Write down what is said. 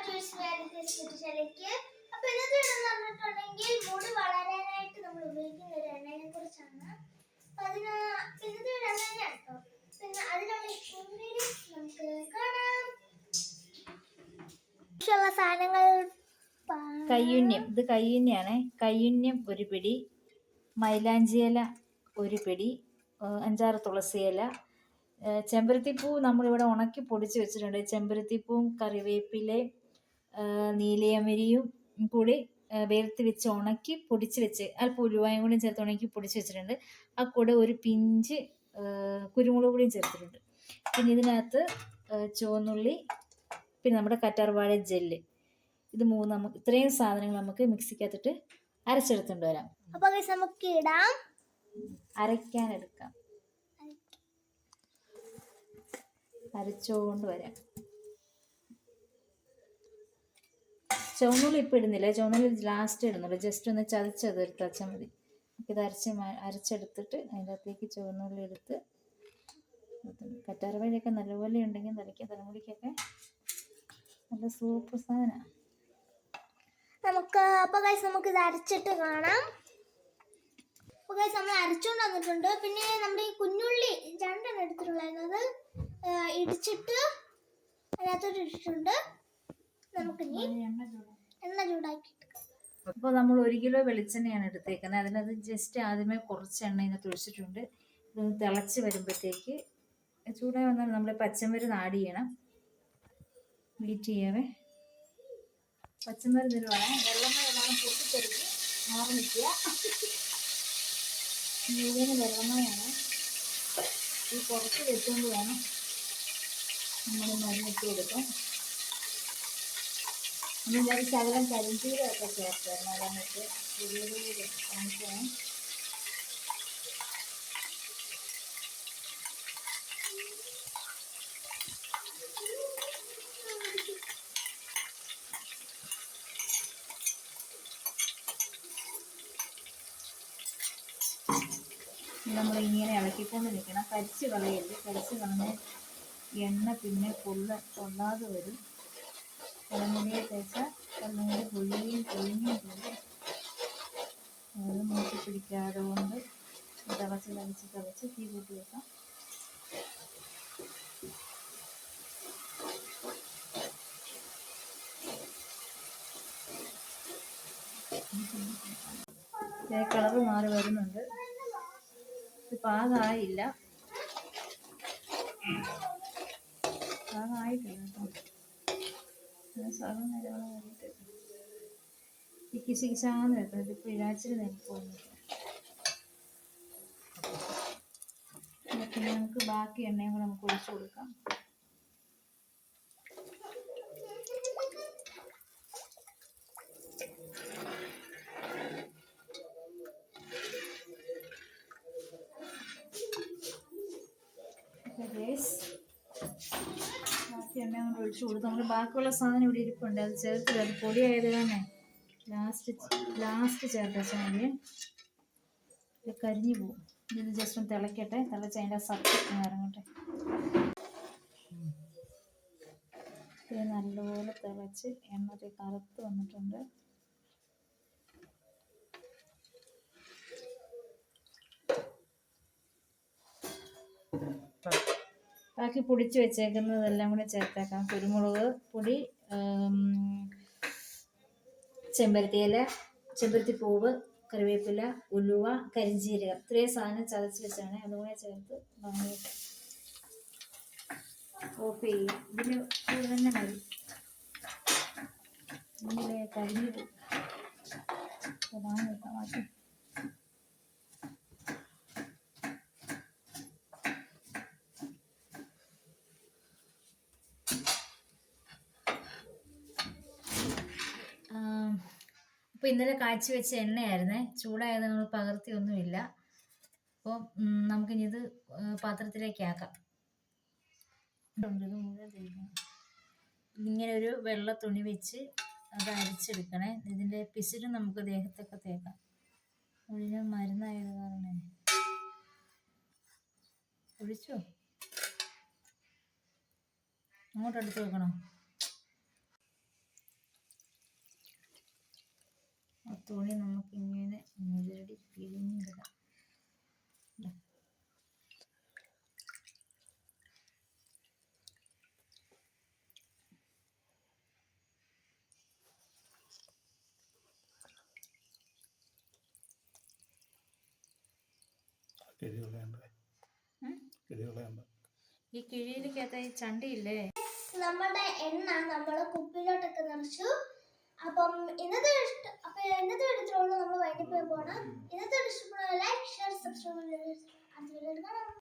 സ്പിരിച്വലിലേക്ക്. അപ്പൊ ഇന്നത്തെ വീഡിയോ പറഞ്ഞിട്ടുണ്ടെങ്കിൽ മുടി വളരാനായിട്ട് നമ്മൾ ഉപയോഗിക്കുന്ന ഒരു എണ്ണയെ കുറിച്ചാണ്. ഇന്നത്തെ വീഡിയോ എണ്ണയാണ് കേട്ടോ. പിന്നെ അതിനുള്ള ഇൻഗ്രീഡിയൻസ് നമുക്ക് കാണാം. സാധനങ്ങൾ കയ്യുന്യം, ഇത് കയ്യുന്യാണ്. കയ്യുന്യം ഒരു പിടി, മൈലാഞ്ചിയില ഒരു പിടി, 5-6 തുളസിയില, ചെമ്പരത്തിപ്പൂ നമ്മളിവിടെ ഉണക്കി പൊടിച്ച് വെച്ചിട്ടുണ്ട്. ചെമ്പരത്തിപ്പൂവും കറിവേപ്പിലയും നീലയമരിയും കൂടി വേർത്ത് വെച്ച് ഉണക്കി പൊടിച്ച് വെച്ച് അല്പം ഉലുവായും കൂടി ചേർത്ത് ഉണക്കി പൊടിച്ച് വെച്ചിട്ടുണ്ട്. ആ കൂടെ ഒരു പിഞ്ച് കുരുമുളക് പൊടിയും ചേർത്തിട്ടുണ്ട്. പിന്നെ ഇതിനകത്ത് ചുവന്നുള്ളി, പിന്നെ നമ്മുടെ കറ്റാർവാഴ ജെല്ല്, ഇത് മൂന്ന് നമുക്ക് ഇത്രയും സാധനങ്ങൾ നമുക്ക് മിക്സിക്കകത്തിട്ട് അരച്ചെടുത്തുകൊണ്ട് വരാം. അപ്പൊ നമുക്ക് ഇടാം, അരയ്ക്കാനെടുക്കാം, അരച്ചുകൊണ്ട് വരാം. ചുവന്നുള്ളി ഇപ്പം ഇടുന്നില്ല, ചുവന്നുള്ളി ലാസ്റ്റ് ഇടുന്നുള്ളൂ. ജസ്റ്റ് ഒന്ന് ചതച്ചെടുത്താച്ചാൽ മതി. ഇത് അരച്ചെടുത്തിട്ട് അതിൻ്റെ അകത്തേക്ക് ചുവന്നുള്ളി എടുത്ത്, കറ്റാർവാഴയൊക്കെ നല്ലപോലെ ഉണ്ടെങ്കിൽ തലമുടിക്കൊക്കെ നല്ല സൂപ്പർ സാധനമാണ്. നമുക്ക് ഇത് അരച്ചിട്ട് കാണാം. നമ്മൾ അരച്ചുകൊണ്ട് വന്നിട്ടുണ്ട്. പിന്നെ നമ്മുടെ ഈ കുഞ്ഞുള്ളി 2 എടുത്തിട്ടുള്ളത് ഇടിച്ചിട്ട് അതിനകത്തോട്ട് ഇട്ടിട്ടുണ്ട്. നമുക്കിനി എണ്ണ ചൂടാക്കി. അപ്പോൾ നമ്മൾ 1 കിലോ വെളിച്ചെണ്ണയാണ് എടുത്തേക്കുന്നത്. അതിനകത്ത് ജസ്റ്റ് ആദ്യമേ കുറച്ച് എണ്ണ ഇതിനകത്ത് ഒഴിച്ചിട്ടുണ്ട്. ഇതൊന്ന് തിളച്ച് വരുമ്പോഴത്തേക്ക് ചൂടായി വന്നാൽ നമ്മൾ പച്ചമരുന്ന് ആഡ് ചെയ്യണം. വെയിറ്റ് ചെയ്യാവേ. പച്ചമരുന്ന് ഇടുവാണ്. വെള്ളമയം പൊട്ടിത്തെറിച്ച് മാറി നിൽക്കുക. മുഴുവൻ വെള്ളമയാണ്. ഈ കുറച്ച് വെച്ചുകൊണ്ട് വേണം നമ്മൾ മരുന്നിട്ട് കൊടുക്കാം. നമ്മളൊരു ശകലം കരിഞ്ചീരമൊക്കെ ചേർത്തായിരുന്നു. അതന്നിട്ട് പുതിയ കാണിക്കണം. നമ്മളിങ്ങനെ ഇളക്കിക്കൊണ്ട് നിൽക്കണം. കരിച്ച് കളയരുത്. കരിച്ച് കളഞ്ഞ് എണ്ണ പിന്നെ കൊള്ളാതെ വരും. തലമുടിയെ തേച്ചാൽ തലമുടി പൊഴിയും പോകും. അത് മൂട്ടി പിടിക്കാതെ കൊണ്ട് തിളച്ച് തീ കൂട്ടി വെക്കാം. കളറ് മാറി വരുന്നുണ്ട്. ഇത് പാകമായില്ല, പാകമായിട്ടില്ല കേട്ടോ. ഈ കിശികിശാന്ന് വെക്കുന്നത് ഇപ്പോൾ ഇഴാച്ചിൽ പോകുന്നത്. പിന്നെ നമുക്ക് ബാക്കി എണ്ണയും കൂടെ നമുക്ക് ഒഴിച്ചു കൊടുക്കാം. ബാക്കി എണ്ണ കൊണ്ട് ഒഴിച്ചു കൊടുത്ത് നമ്മൾ ബാക്കിയുള്ള സാധനം ഇവിടെ ഇരിപ്പുണ്ട്. അത് ചേർത്തില്ല, അത് പൊടിയായത് തന്നെ ലാസ്റ്റ് ചേർത്താൽ മതി. ഇത് കരിഞ്ഞു പോകും. ഇത് ജസ്റ്റ് ഒന്ന് തിളക്കട്ടെ. തിളച്ച് അതിൻ്റെ സത്ത് ഇറങ്ങട്ടെ. ഇത് നല്ലപോലെ തിളച്ച് എണ്ണ കറുത്ത് വന്നിട്ടുണ്ട്. ബാക്കി പൊടിച്ച് വെച്ചേക്കുന്നതെല്ലാം കൂടെ ചേർത്തേക്കാം. കുരുമുളക് പൊടി, ചെമ്പരത്തിയില, ചെമ്പരത്തിപ്പൂവ്, കറിവേപ്പില, ഉലുവ, കരിഞ്ചീരകം, ഇത്രയും സാധനം ചതച്ച് വെച്ചാണ്. അതുകൂടെ ചേർത്ത് നന്നായിട്ട് ഓഫ് ചെയ്യും. ഇതിന് തന്നെ മതി. ഇങ്ങനെ കരിഞ്ഞു പോകും. മാറ്റി അപ്പോൾ ഇന്നലെ കാച്ചി വെച്ച എണ്ണയായിരുന്നേ. ചൂടായത് നമ്മൾ പകർത്തിയൊന്നുമില്ല. അപ്പോൾ നമുക്കിനി ഇത് പാത്രത്തിലേക്ക് ആക്കാം. ഇങ്ങനെ ഒരു വെള്ള തുണി വെച്ച് അത് അരിച്ചെടുക്കണേ. ഇതിൻ്റെ പിസിലും നമുക്ക് ദേഹത്തൊക്കെ തേക്കാം. അതിന് മരുന്നായത് കാരണം ഒഴിച്ചോ, അങ്ങോട്ട് എടുത്ത് വെക്കണോ? തുണി നമുക്ക് ഇങ്ങനെ ഇതിലൂടെ പിഴിഞ്ഞിടാം. ഈ കിഴിയിലേക്കകത്ത് ഈ ചണ്ടിയില്ലേ, നമ്മുടെ എണ്ണ നമ്മൾ കുപ്പിയിലോട്ടൊക്കെ നിറച്ചു. അപ്പം ഇന്നത്തെ വീഡിയോ നമ്മൾ വൈകിട്ട് പോകണം. ഇന്നത്തെ ഇഷ്ടപ്പെടുന്ന ലൈക്ക് ഷെയർ സബ്സ്ക്രൈബ് കാണാം.